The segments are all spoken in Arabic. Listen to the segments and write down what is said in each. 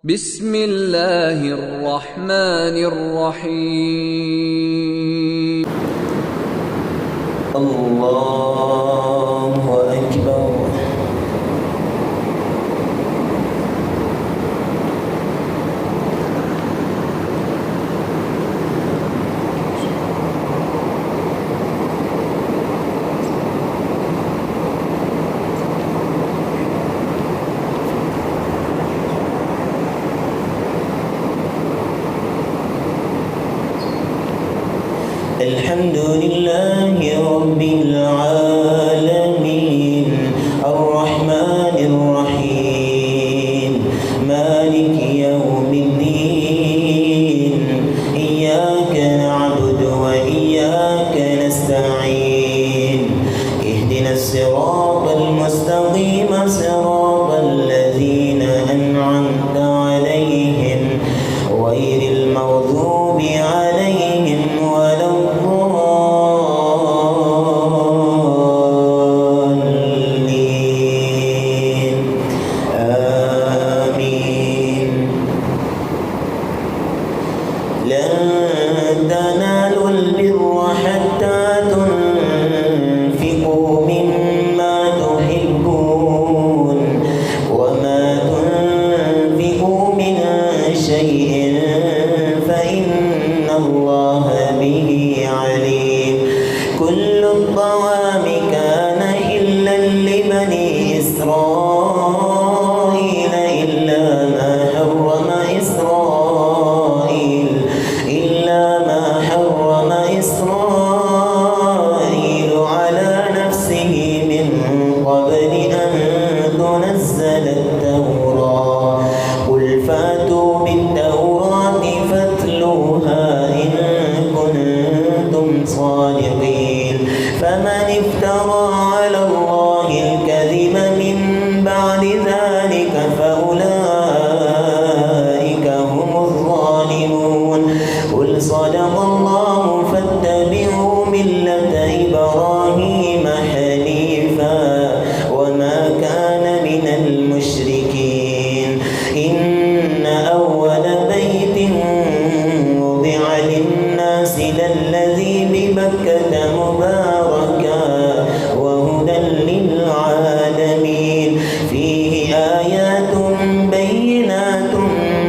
بسم الله الرحمن الرحيم. الله أكبر. الحمد لله رب العالمين الرحمن الرحيم مالك يوم الدين إياك نعبد وإياك نستعين اهدنا الصراط المستقيم صراط الذين أنعمت عليهم غير المغضوب عليهم ولا الضالين آمين. لن تنالوا البر حتى تنفقوا مما تحبون وما تنفقوا من شيء فإن الله به عليم. كل الطعام كان حلا لبني إسرائيل إلا ما حرم إسرائيل على نفسه من قبل أن تنزل التوراة. قل فاتوا بالتوراة فاتلوها إن كنتم صادقين. فمن افترى على الله الكذب من بعد ذلك فأولئك هم الظالمون. قل صدق الله فاتبعوا ملة إبراهيم حنيفا وما كان من المشركين. إن أول بيت وضع للناس للذي ببكة مباركا وهدى للعالمين. فيه آيات بينات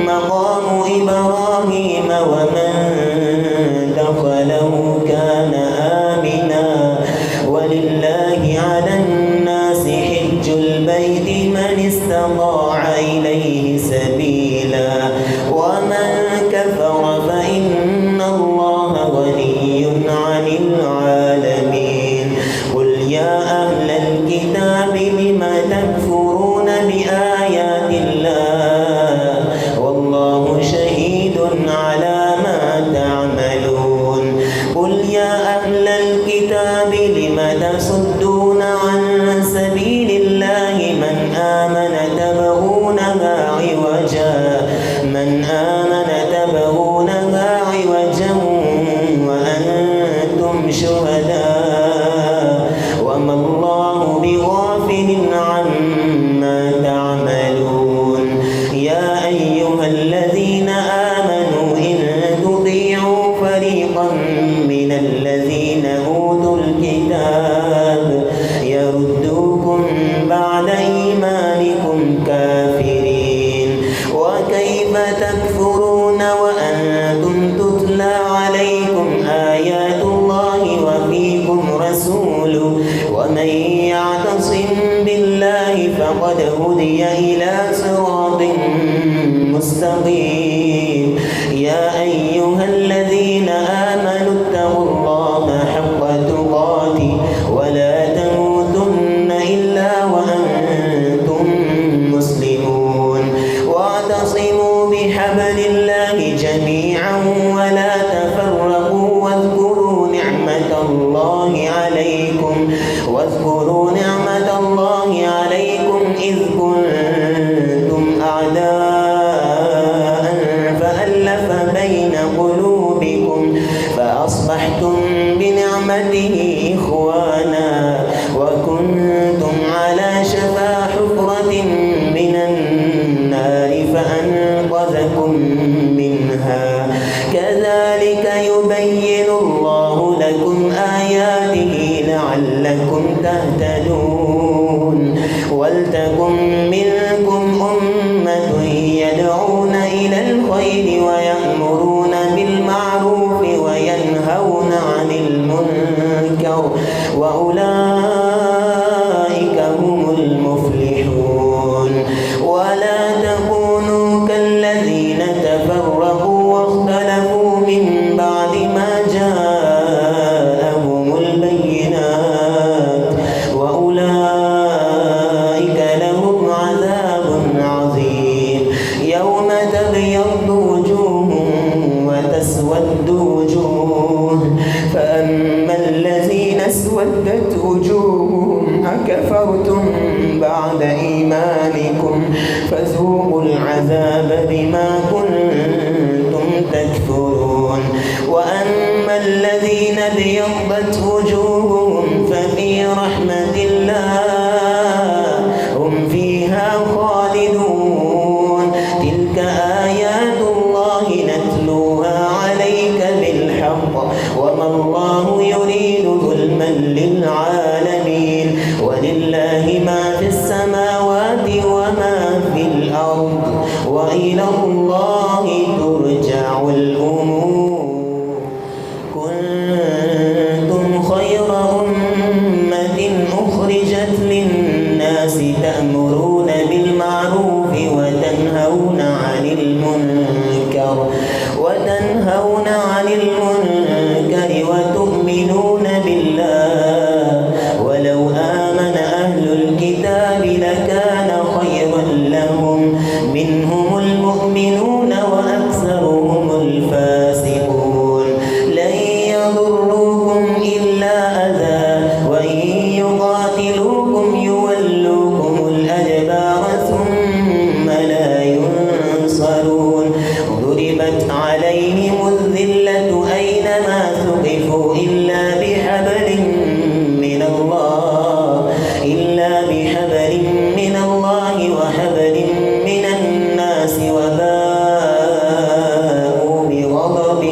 مقام إبراهيم ومن دخله كان آمنا ولله على الناس حج البيت من استطاع إليه سبيلا ومن كفر فإن الله غني عن العالمين. قل يا أهل الكتاب لم تكفرون بآيات الله والله شهيد على ما تعملون. قل يا أهل الكتاب لم تصدون عن سبيل الله من آمن تبغونها عوجا وأنتم شهداء وما الله بغافل عما تعملون. يا أيها الذين آمنوا إن تطيعوا فريقا من الذين أوتوا الكتاب يردوكم بعد إيمانكم كافرين. وكيف تكفرون وأنتم تتلى عليكم آيات الله وفيكم رسوله ومن يعتصم بالله فقد هدي إلى صراط مستقيم. يا أيها الذين آمنوا اتقوا الله حق تقاته ولا تموتن إلا وأنتم مسلمون. واعتصموا بحبل الله جميعا ولا تفرقوا واذكروا نعمة الله عليكم إذ كنتم أعداء فألف بين قلوبكم فأصبحتم بنعمته إخوانا وكنتم على شفا حفرة من النار فأنقذكم أنقذكم منها كذلك يبين الله لكم آياته لعلكم تهتدون ولتكن منكم أمة يدعون إلى الخير ويأمرون بالمعروف وينهون عن المنكر وأولئك هم المفلحون ولا تكونوا كالذين تفرقوا واختلفوا من بعد ما جاءهم البينات وأولئك لهم عذاب عظيم يوم تبيض وجوه وتسود وجوه فأما الذين اسودت وجوههم أكفرتم بعد إيمانكم فذوقوا العذاب بما كنتم تكفرون وأما الذين ابيضت وجوههم ففي رحمة الله هم فيها خالدون تلك آيات الله نتلوها عليك بالحق وما الله يريد ظلما للعالمين ولله ما في السماوات وما في الأرض وإلى الله ترجع الأمور كنتم خير أمة أخرجت للناس تأمرون بالمعروف وتنهون عن المنكر وتؤمنون بالله ولو آمن أهل الكتاب لكان خيرا لهم منهم المؤمنون وأكثرهم الفاسقون لن يضروكم إلا أذى وإن يقاتلوكم يولوكم الأدبار ثم لا ينصرون ضربت عليهم الذلة أينما ثقفوا إلا بحبل من الله وحبل من الناس وباءوا بغضب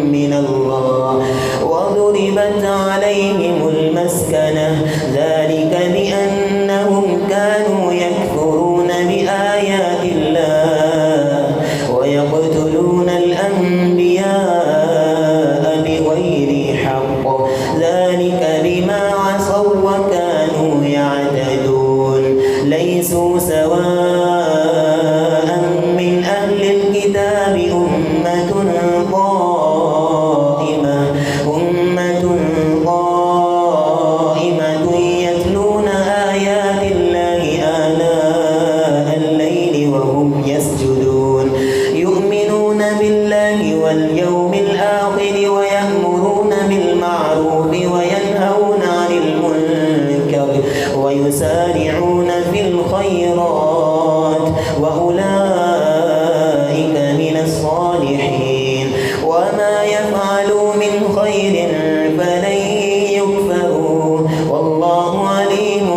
من الله وضربت عليهم المسكنة ذلك بأنهم كانوا يكفرون بآيات الله ويقتلون الأنبياء بغير حق ذلك بما عصوا وكانوا يعتدون ليسوا سواء من أهل الكتاب أمة قائمة يتلون آيات الله آناء الليل وهم يسجدون يؤمنون بالله واليوم الآخر ويأمرون بالمعروف وينهون عن المنكر ويسارعون في الخيرات وأولئك من الصالحين وما يفعلوا من خير فلن يكفروا والله عليم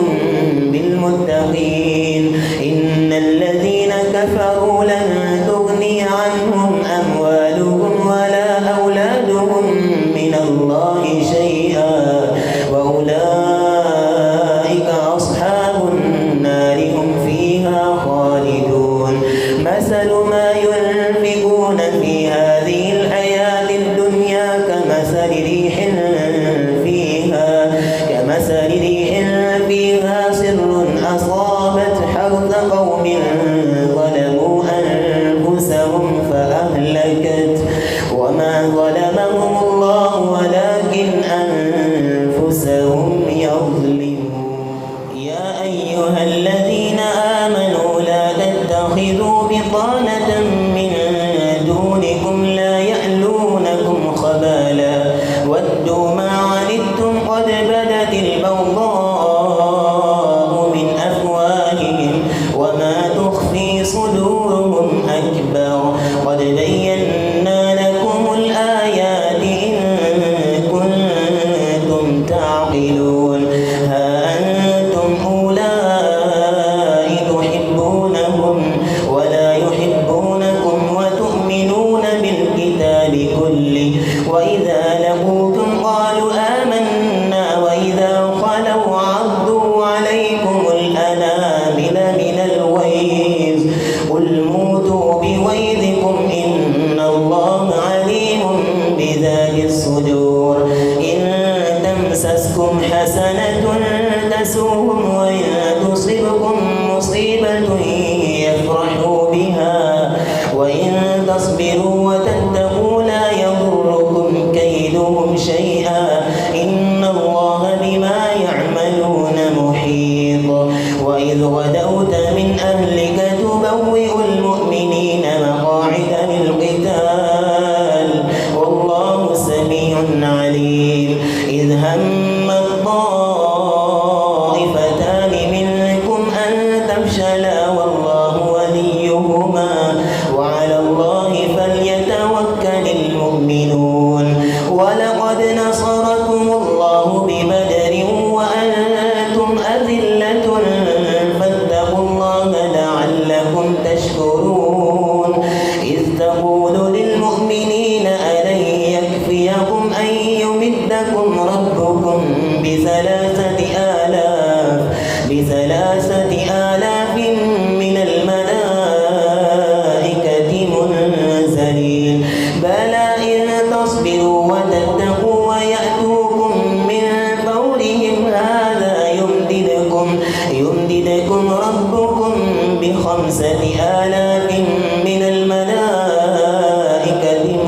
بالمتقين إن الذين كفروا لن تغني عنهم أموالهم ولا أولادهم من الله شيئا وأولئك أصحاب النار هم فيها خالدون مثل ما ينفقون في هذه الحياة الدنيا كمثل ريح فيها سر أصابت حرث قوم ظلموا أنفسهم فأهلكت وما ظلمهم الله ولكن أنفسهم يظلمون يا أيها الذين آمنوا لا تتخذوا بطانة من دونكم لا يألونكم خبالا ودوا ما عنتم قد بدت البغضاء من أفواههم وما تخفي صدورهم أكبر قد بينا لكم الآيات إن كنتم تعقلون ها أنتم أولئك تحبونهم ولا يحبون موتوا بغيظكم إن الله عليم بذات الصدور إن تمسسكم حسنة تسوهم وإن تصبكم مصيبة يفرحوا بها وإن تصبروا وتتقوا لا يضركم كيدهم شيئا إن الله بما يعملون محيط وإذ غدوت من أهلك تبوئ المؤمنين مقاعد للقتال والله سميع عليم إذ هم الطائفتان منكم أن تفشلا والله وليهما وعلى الله فليتوكل المؤمنون ولقد نصركم الله ببدر وأنتم أذلة فاتقوا الله لعلكم تشكرون إذ تقول للمؤمنين ألن يكفيكم أن يمدكم ربكم بثلاثة آلاف من الملائكة منزلين بلى إن تصبروا وتتقوا ويأتوكم من فورهم هذا يمددكم ربكم ب5,000 من الملائكة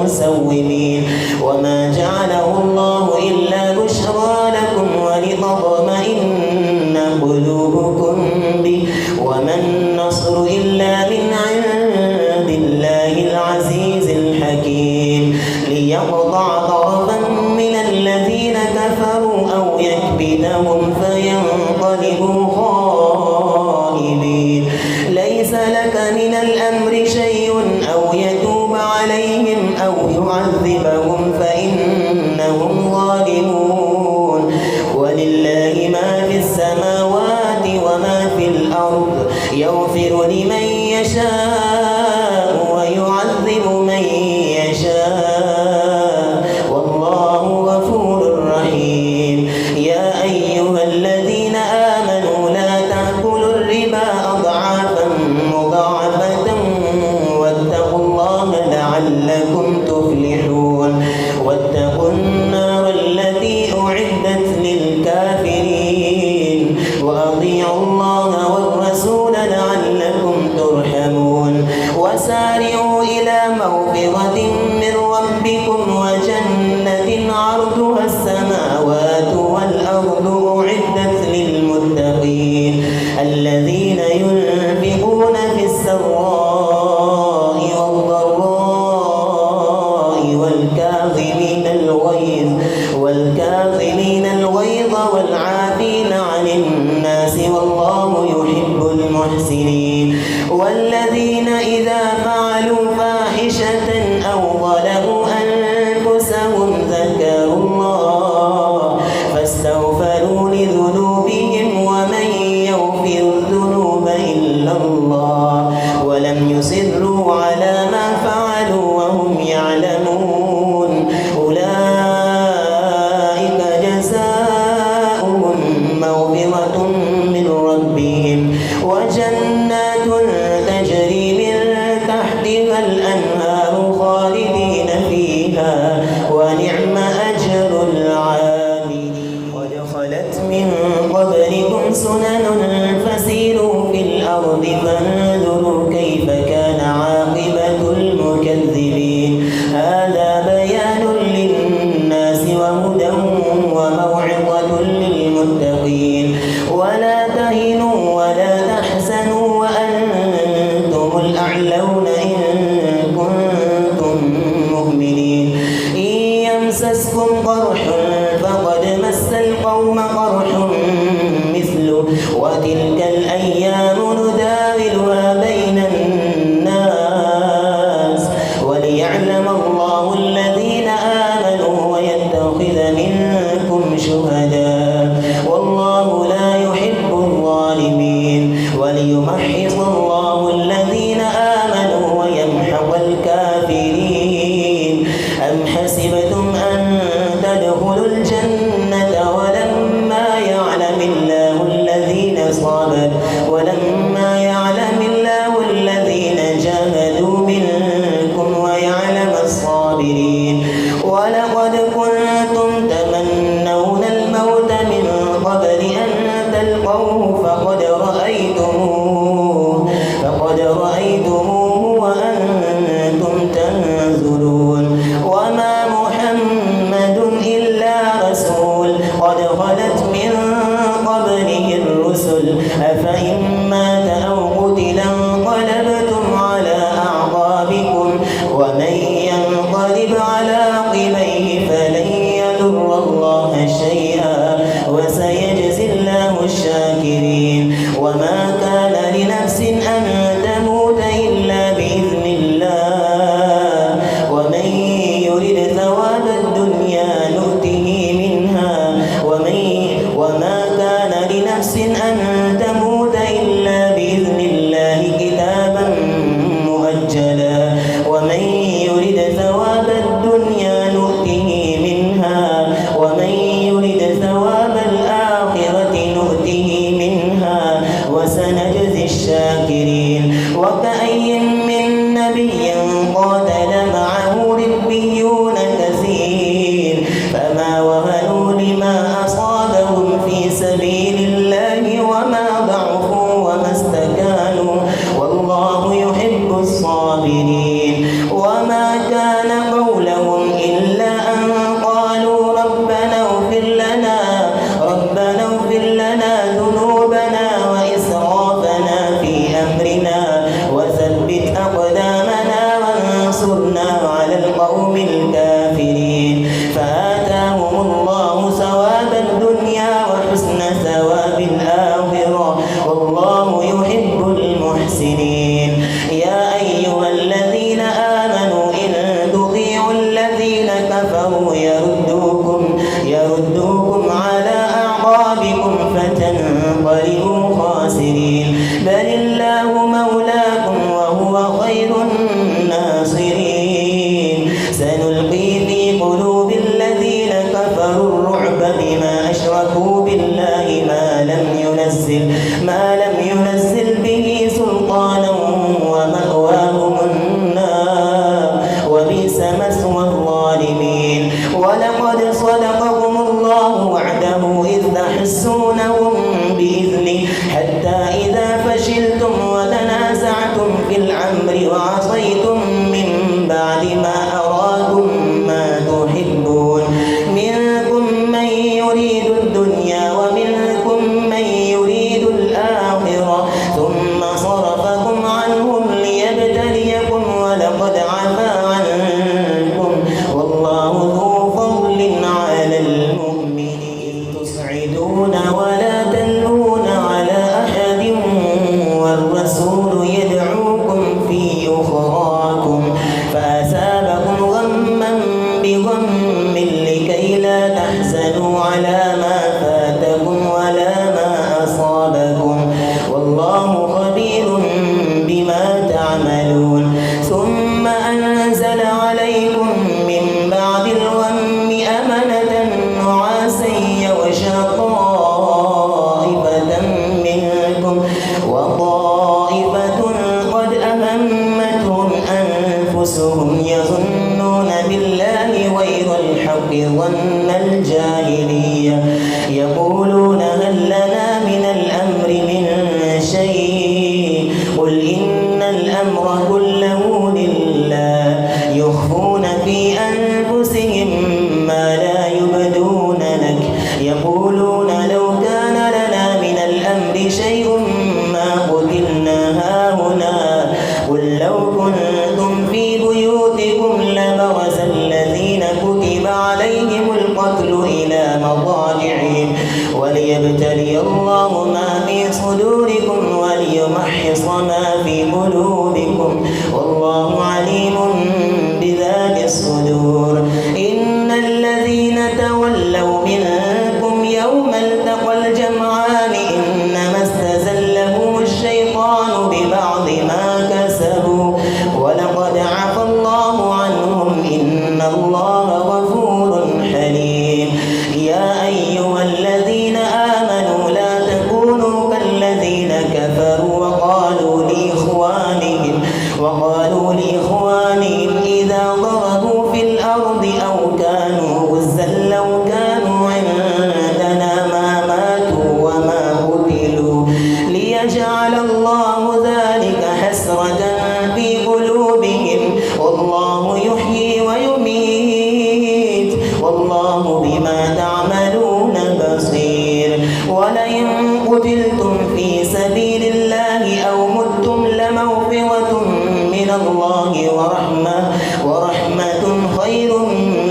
مسومين وما جعله الله إلا بشرى لكم ولتطمئن قلوبكم به وما النصر إلا من عند الله العزيز الحكيم ليقطع طرفا من الذين كفروا أو يكبتهم فينقلبوا خائبين ليس لك من الأمر شيء أو يتوب عليهم أو يعذبهم فإنهم ظالمون ولله ما في السماوات وما في الأرض يغفر لمن يشاء ويعذب من يشاء والله غفور رحيم يا أيها الذين آمنوا لا تأكلوا الربا أضعافا مضاعفة واتقوا الله لعلكم تفلحون واتقوا النار التي أعدت للكافرين وأطيعوا الله والرسول لعلكم ترحمون وسارعوا إلى مغفرة من ربكم وجنة عرضها السماوات والأرض أعدت للمتقين الذين ينفقون في السراء والضراء والكاظمين الغيظ والعافين عن الناس والله يحب المحسنين والذين إذا فعلوا فاحشة أو ظلموا أنفسهم ذكروا الله فاستغفروا لذنوبهم ومن يغفر الذنوب إلا الله ولم يصروا على ما فعلوا وهم يعلمون أولئك جزاؤهم مغفرة من ربهم وجنات تجري من تحتها الأنهار خالدين فيها ونعم أجر العاملين قد خلت من قبلكم سنن فسيروا في الأرض فانظروا كيف كان عاقبة المكذبين هذا بيان للناس وهدى وموعظة للمتقين ولا تهنوا ولا تحزنوا وأنتم الأعلون إن كنتم الظالمين وما كان قولهم إلا أن قالوا ربنا اغفر لنا ذنوبنا وإسرافنا في أمرنا وثبت أقدامنا وانصرنا على القوم الكافرين فآتاهم الله ثواب الدنيا وحسن ثواب الآخرة والله يحب المحسنين يا أيها الذين آمنوا إن تطيعوا الذين كفروا يردوكم على أعقابكم فتنقلبوا خاسرين بل الله مولاكم وهو خير الناصرين سنلقي في قلوب الذين كفروا الرعب بما أشركوا بالله ما لم ينزل به سلطانا ومأواهم النار وبئس مثوى الظالمين ولقد صدقكم الله وعده إذ تحسونهم بإذنه حتى إذا فشلتم وتنازعتم في الأمر وعصيتم من بعد ما أراكم ما تحبون منكم من يريد الدنيا ومنكم من يريد الآخرة ثم صرفكم عنهم ليبتليكم ولقد عفا عنكم والله ذو فضل على المؤمنين تصعدون ولا تلوون على أحد والرسول يدعوكم في أخراكم فأثابكم غما بغم لكي لا تحزنوا على ما فاتكم ولا ما أصابكم والله خبير بما تعملون ثم أنزل عليكم من بعد الغم أمنة نعاسا يغشى طائفة منكم وطائفة قد أهمتهم أنفسهم يظنون بالله غير الحق ظن الجاهلية يقولون هل لنا من الأمر من شيء قل إن الأمر كله لله يخفون في أنفسهم ما لا يبدون لك يقولون لو كان لنا من الأمر شيء ما قتلنا هاهنا قل لو كنتم في بيوتكم لبرز الذين كتب عليهم القتل إلى مضاجعهم وليبتلي الله ما في صدوركم وليمحص ما في قلوبكم والله عليم بذات الصدور إن الذين تولوا منكم يوم التقى الجمعان إنما استزلهم الشيطان ببعض ما كسبوا ولقد عفى الله عنهم إن الله غفور حليم يا أيها الذين آمنوا لا تكونوا كالذين كفروا وقالوا لإخوانهم إذا ضربوا في الأرض أو كانوا غزا لو كانوا عندنا ما ماتوا وما قتلوا ليجعل الله ذلك حسرة في قلوبهم والله يحيي ويميت والله بما تعملون بصير ولئن قتلتم في سبيل الله أو متم لمغفرة من الله ورحمة خير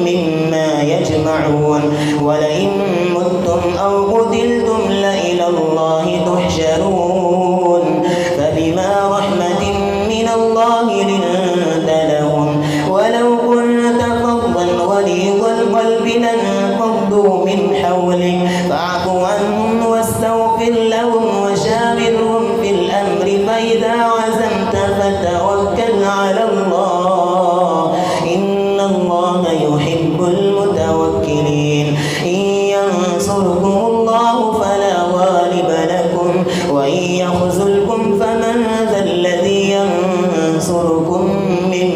مما يجمعون ولئن متم أو قتلتم لإلى الله تحشرون فبما رحمة من الله لنت لهم ولو كنت فظا غليظ القلب لانفضوا من حولك فاعف عنهم واستغفر لهم وشاورهم في الأمر فإذا عزمت فتوكل على الله إن الله يحب المتوكلين إن ينصركم الله فلا غالب لكم وإن يخذلكم فمن ذا الذي ينصركم من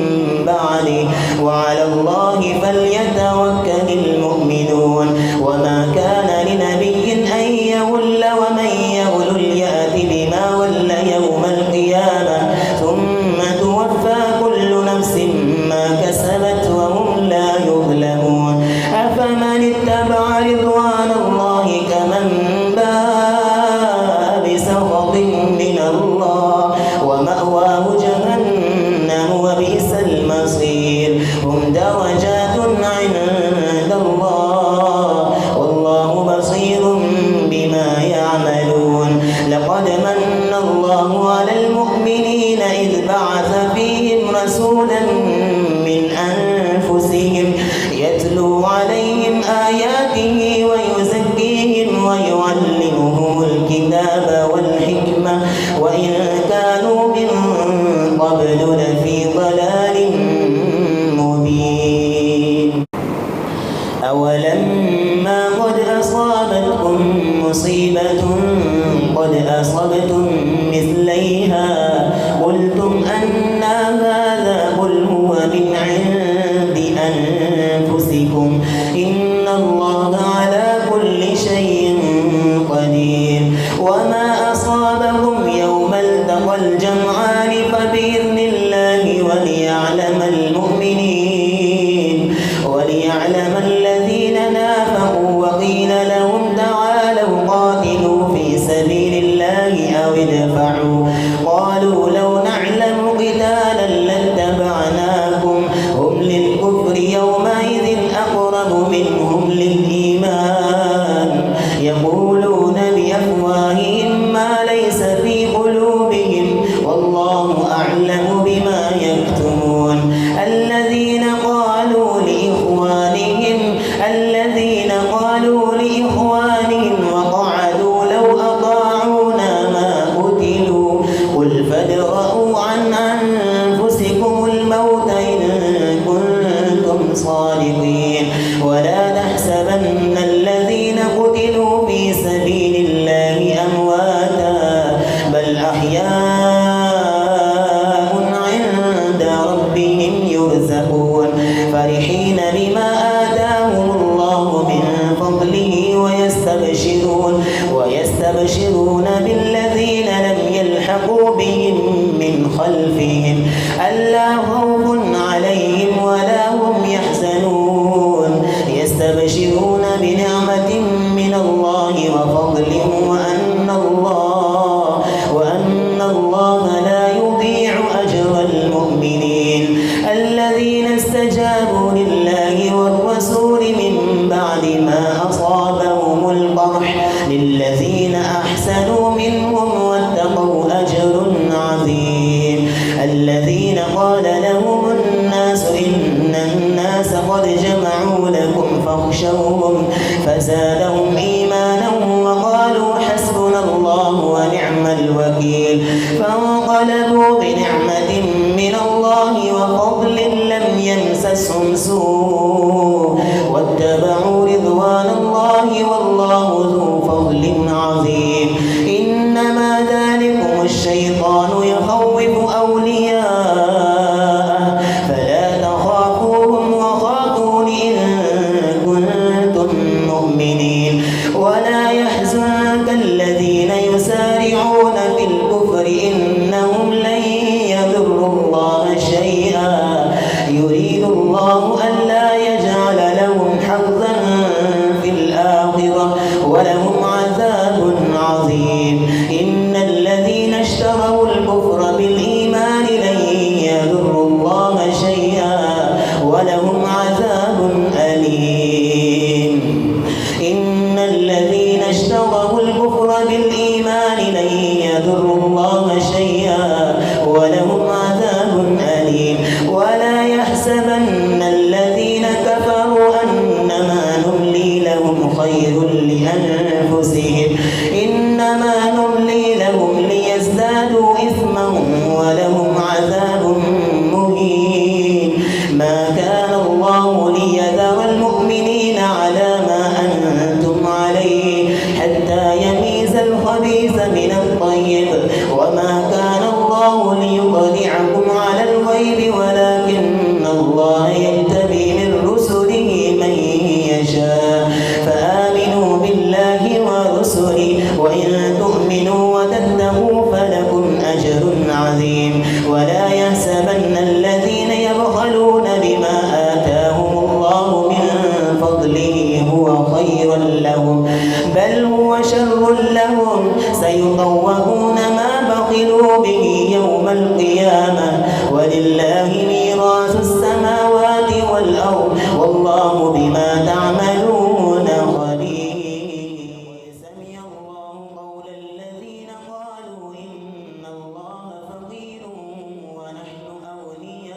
بعده وعلى الله فليتوكل المؤمنون وما كان لنبي أن يغل ومن يغل يأت بما ول يوم القيامة ثم توفى كل رسولا من أنفسهم يتلو عليهم آياته ويزكيهم ويعلمهم الكتاب والحكمة وإن كانوا من قبل لفي ضلال مبين. أولما قد أصابتكم مصيبة قد أصبتم مثليها قلتم أنى هذا قل هو من عند أنفسكم إن الله على كل شيء قدير. وما أصابهم يوم التقى الجمعان فبإذن الله وليعلم المؤمنين وليعلم الذين نافقوا وقيل لهم تعالوا قاتلوا في سبيل الله أو ادفعوا قالوا لو نعلم قتالا لاتبعناكم هم للكفر يومئذ أقرب منهم للإيمان يقولون بأفواههم ما ليس في قلوبهم والله أعلم بما يكتمون. الذين قالوا لإخوانهم وقعدوا لو أطاعونا ما قتلوا قل فادرءوا عن أنفسكم الموت إن كنتم صادقين ولا تحسبن الذين قتلوا في سبيل الله أمواتا بل أحياء عند ربهم يرزقون فرحين بما آتاهم الله من فضله ويستبشرون بالذين لم يلحقوا بهم من خلفهم ألا خوف عليهم ولا هم يحزنون يستبشرون بنعمة من الله وفضل وأن الله لا يضيع أجر المؤمنين. الذين استجابوا لله والرسول من بعد ما أصابهم القرح للذين أحسنوا منهم واتقوا أجر عظيم. الذين قال لهم الناس إن الناس قد جمعوا لكم فاخشوهم فزادهم إيمانا وقالوا حسبنا الله ونعم الوكيل فانقلبوا بنعمة من الله وفضل لم يمسسهم سوء واتبعوا رضوان الله والله ذو فضل عظيم. إنما ذلكم الشيطان يخوف أولياءه فلا تخافوهم وخافون إن كنتم مؤمنين. ولا يحزنك الذين يسارعون في الكفر إنهم لن يضروا الله شيئا يريد الله ألا يجعل لهم حظا في الآخرة ولهم عذاب عظيم. إن الذين اشتروا الكفر بالإيمان لن يضروا الله شيئا ولهم عذاب أليم. إن الذين اشتروا الكفر بالإيمان لن يضروا الله شيئا ولهم عذاب أليم. ولا يحسبن الذين كفروا أنما نملي لهم خير لأنفسهم إنما نملي لهم ليزدادوا إثما ولهم عذاب مهين. ما كان الله ليذر المؤمنين على ما أنتم عليه حتى يميز الخبيث من الطيب وما كان الله ليطلعكم على الغيب ولكن الله يجتبي من رسله من يشاء فآمنوا بالله ورسله وإن تؤمنوا وتتقوا فلكم أجر عظيم. ولا يحسبن الذين يبخلون بما آتاهم الله من فضله هو خيرا لهم بل هو شر لهم سيطوقون ما بخلوا به يوم القيامة ولله ميراث السماوات والأرض والله بما تعملون خبير. سمع الله قول الذين قالوا إن الله فقير ونحن أغنياء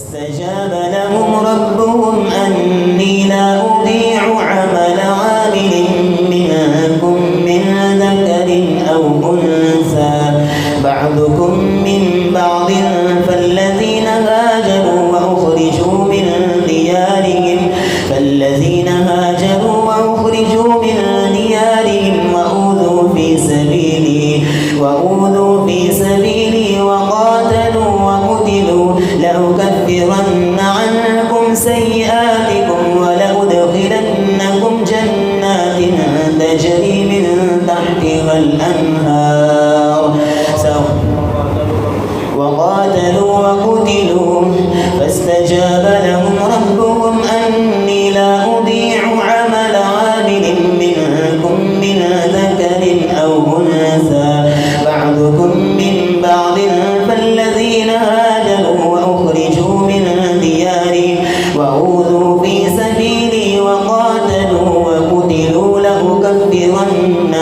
فاستجاب لهم ربهم أني لا أضيع عمل عامل منكم من ذكر أو أنثى بعضكم من بعض فالذين هاجروا وأخرجوا من ديارهم وأوذوا في سبيلي وقاتلوا وقتلوا لأكفرن عنكم سيئاتكم ولأدخلنكم جنات تجري من تحتها الأنهار وقاتلوا وقتلوا فاستجاب لهم ربهم أني لا أضيع عمل عامل منكم من ذكر أو أنثى بعضكم من بعض فالذين هاجروا وأخرجوا من ديارهم وأوذوا في سبيلي وقاتلوا وقتلوا لأكفرن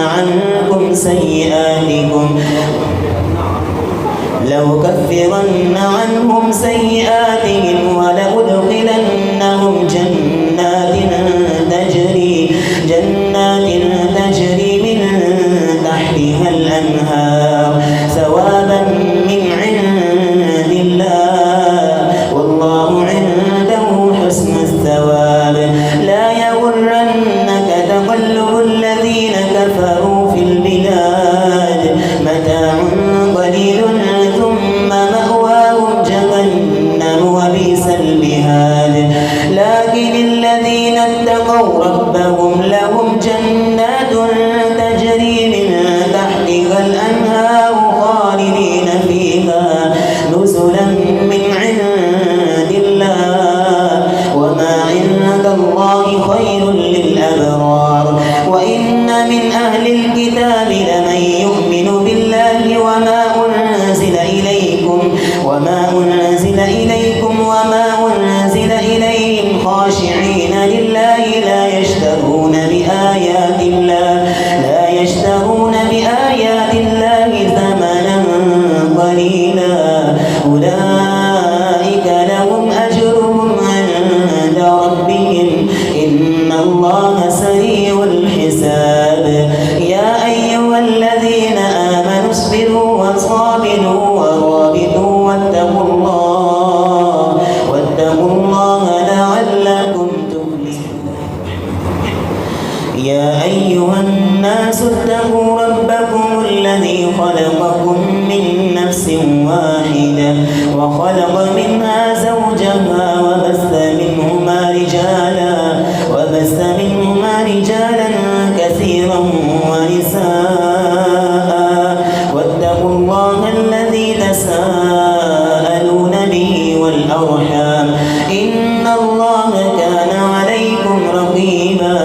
عنهم سيئاتهم ولأدخلنهم جنات تجري من تحتها الأنهار ثوابا من عند الله والله عنده حسن الثواب لا يغرنك تقلب الذين كفروا في البلاد متاع قليل ثم مأواهم جهنم وبئس المهاد لكن الذين اتقوا ربهم لهم جنات تجري من تحتها الأنهار خالدين فيها نزلا من عند الله وما عند الله خير للأبرار وإن من أهل الكتاب لمن يؤمن بالله وما أنزل إليكم وما أنزل إليهم خاشعين لله لا يشترون بآيات الله ثمنا قليلا أولئك لهم أجرهم عند ربهم إن الله سريع الحساب يا أيها الذين آمنوا اصبروا وصابروا ورابطوا واتقوا الله لعلكم تفلحون يا أيها الناس اتقوا ربكم الذي خلقكم من نفس واحدة وخلق منها زوجها وبث منهما رجالا كثيرا ونساء واتقوا الله الذي تساءلون به والأرحام إن الله كان عليكم رقيبا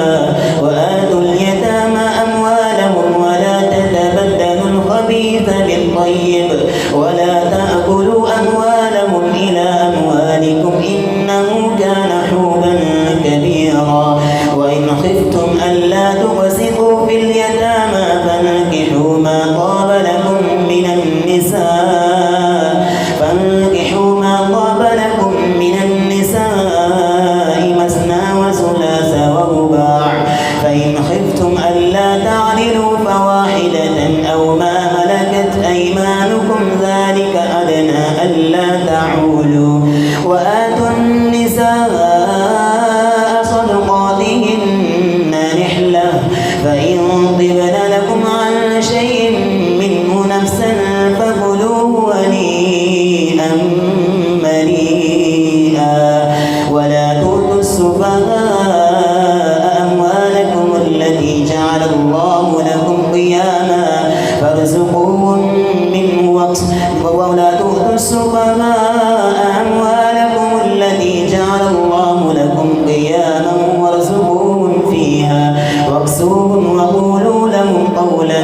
وآتوا اليتامى أموالهم ولا تتبدلوا الخبيث بالطيب ولا تأكلوا أموالهم إلى أموالكم إنه كان حوبا كبيرا وإن خفتم ألا تقسطوا في اليتامى فانكحوا ما طاب لكم من النساء مثنى وثلاث ورباع فإن خفتم ألا تعدلوا فواحدة أو ما ملكت أيمانكم ذلك أدنى ألا تعولوا وآتوا النساء صدقاتهن نحلة فإن طبن لكم عن شيء منه نفسا فكلوه هنيئا مريئا ولا تؤتوا السفهاء أموالكم التي جعل الله لكم قياما فارزقوهم منه ولا تؤتوا السفهاء أموالكم التي جعل الله لكم قياما وارزقوهم فيها واكسوهم وقولوا لهم قولا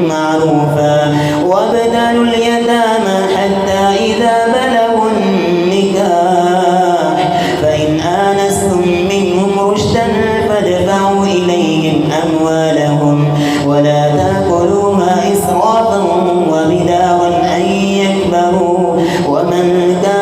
معروفا وابتلوا اليتامى حتى إذا بلغوا النكاح فإن آنستم منهم رشدا فادفعوا إليهم أموالهم ولا تأكلوها إسرافا وبدارا أن يكبروا ومن كان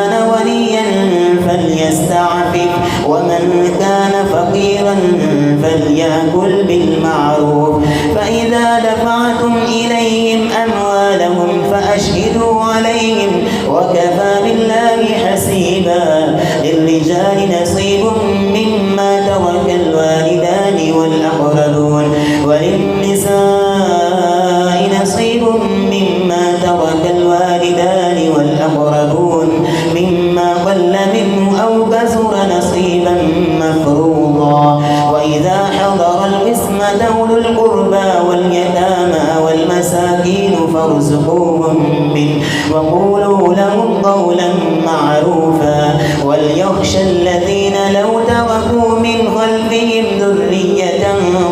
فاستشهدوا عليهم وكفى بالله حسيبا. للرجال نصيب مما ترك الوالدان والأقربون وللنساء نصيب مما ترك الوالدان والأقربون مما قل منه أو كثر نصيبا مفروضا. وإذا حضر القسمة أولو القربى واليتامى والمساكين فارزقوهم منه وقولوا لهم قولا معروفا. وليخشى الذين لو تركوا من خلفهم ذرية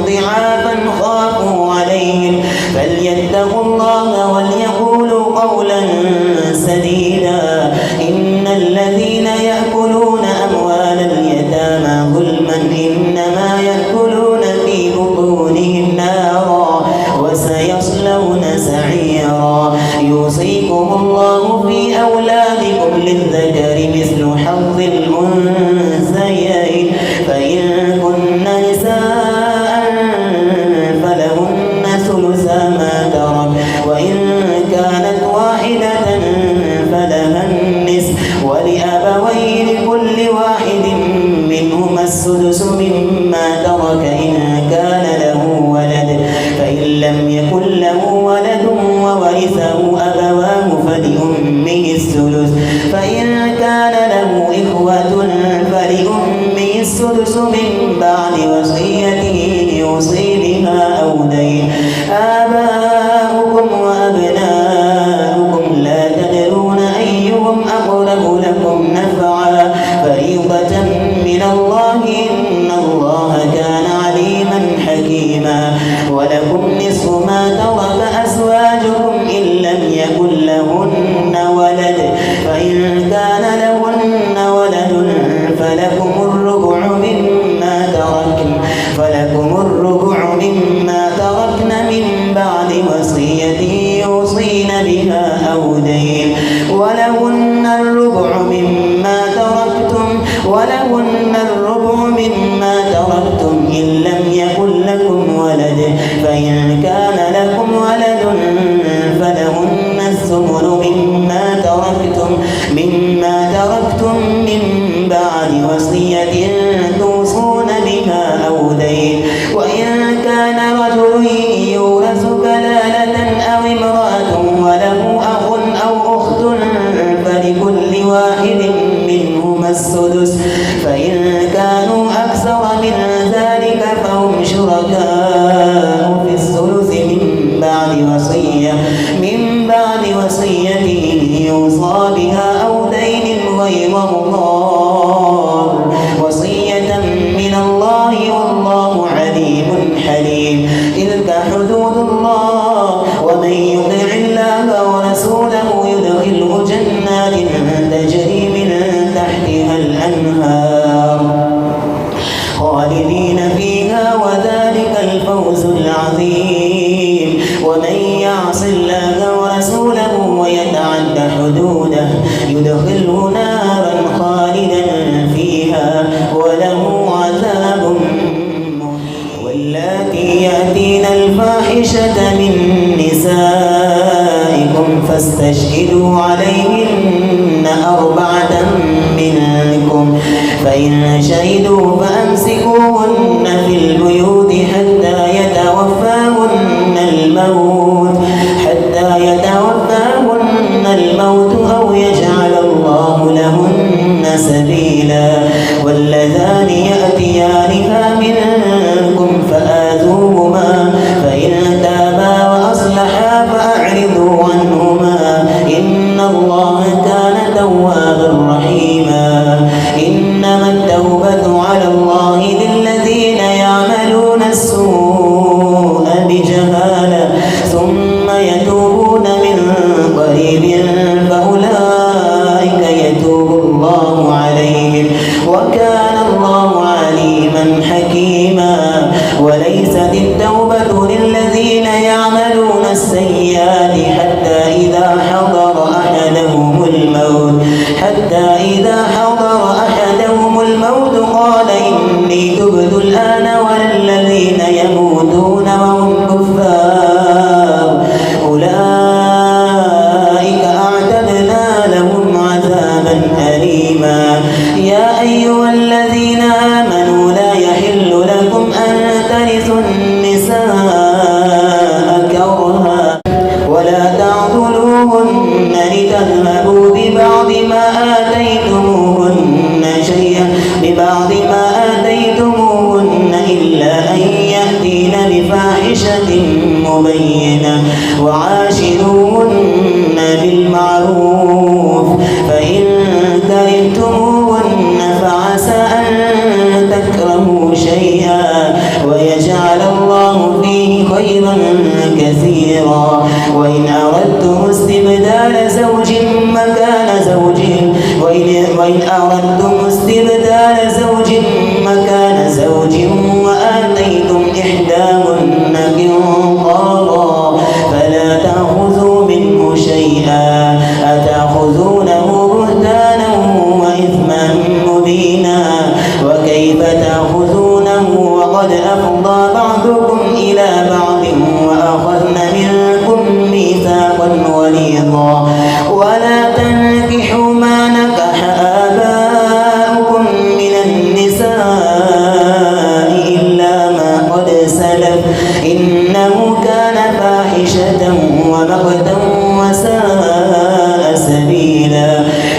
ضعافا خافوا عليهم فليتقوا الله وليقولوا قولا سديدا. إن الذين يأكلون أموال اليتامى ظلما إنما يأكلون في بطونهم نارا وسيصلون سعيرا. يوصيكم الله في أولادكم للذكر مثل حظ الأنثيين فإن كن نساء فلهن ثلثا ما ترك وإن كانت واحدة فلها النصف ولأبويه لكل واحد منهما السدس مما ترك إن كان له ولد فإن لم يكن له ولد وورثه أبواه فلأمه الثلث فإن كان له إخوة فلأمه السدس من بعد وصية يوصي بها أو دين. آباؤكم وأبناؤكم لا تدرون أيهم أقرب لكم نفعا فريضة من الله إن الله كان عليما حكيما. ولكم نصف ما ترك أزواجكم إن لم يكن لهن ولد فإن كان لهن ولد فلكم الربع مما تركن من بعد وصية يوصين بها أو دين. ولهن الربع مما تركتم إن لم يكن لكم ولد فإن كان لكم ولد فلهن الثمن مما تركتم من بعد وصية توصون بها أو دين. وإن كان رجل يورث كلالة أو امرأة وله أخ أو أخت فلكل واحد منهما السدس فإن كانوا أكثر من ذلك فهم شركاء في الثلث من بعد وصية يوصى بها أو دين غير مضار وصية من الله والله عليم حليم. تلك حدود الله ومن يطع الله ورسوله يدخله جنات تجري من تحتها الأنهار خالدين فيها وذلك الفوز العظيم. ومن يعص الله ورسوله ويتعد حدوده يدخله نارا خالدا فيها وله عذاب مهين. واللاتي يأتين الفاحشة من نسائكم فاستشهدوا عليهن 4 منكم فإن شهدوا فأمسكوهن في البيوت حتى يتوفاهن الموت أو يجعل الله لهن سبيلا. واللذان يأتيانها منكم فآذوهما فإن تابا وأصلحا فأعرضوا عنهما إن الله كان توابا رحيما. إنما التوبة على الله للذين يعملون السوء بجهالة ثم يتوبون من قريب فأولئك يتوب الله عليهم وكان الله عليما حكيما. وليست التوبة للذين يعملون السيئات حتى إذا حضر أحدهم الموت قال إني تبت الآن ولا الذين يموتون وهم كفار أولئك لتذهبوا ببعض ما آتيتموهن إلا أن يأتين بفاحشة مبينة وعاشروهن بالمعروف فإن كرهتموهن فعسى أن تكرهوا شيئا ويجعل الله فيه خيرا كثيرا وإن أردتم استبدال زوج مكان زوج وآتيتم إحداهن قنطارا فلا تأخذوا منه شيئا أتأخذونه بهتانا وإثما مبينا وكيف تأخذونه وقد أفضى بعضكم إلى بعض وأخذن منكم ميثاقا غليظا ولا تنكحوا ما نكح آباؤكم من النساء إلا ما قد سلف إنه كان فاحشة ومقتا وساء سبيلا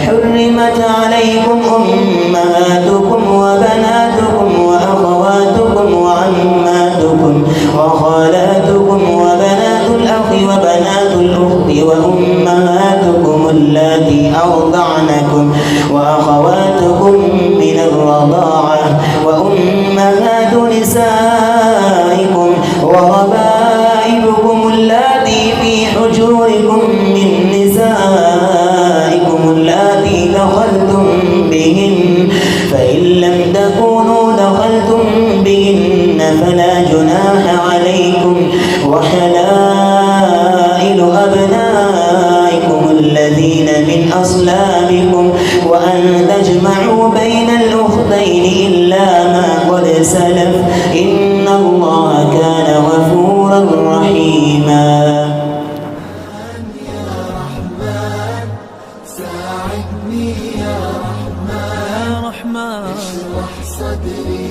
حرمت عليكم أمهاتكم وبناتكم وأخواتكم وعماتكم وخالاتكم وبنات الأخ وبنات الأخت وأمهاتكم اللاتي أرضعنكم وأخواتكم من الرضاعة وأمهات نسائكم وربائبكم اللاتي في حجوركم من نسائكم اللاتي دخلتم بهن فإن لم تكونوا دخلتم بهن فلا جناح عليكم وحلائل أبنائكم الذين من أصلابكم وأن تجمعوا بين الأختين إلا ما قد سلف إن الله كان غفورا رحيما. يا رحمن ساعدني يا رحمن اشرح صدري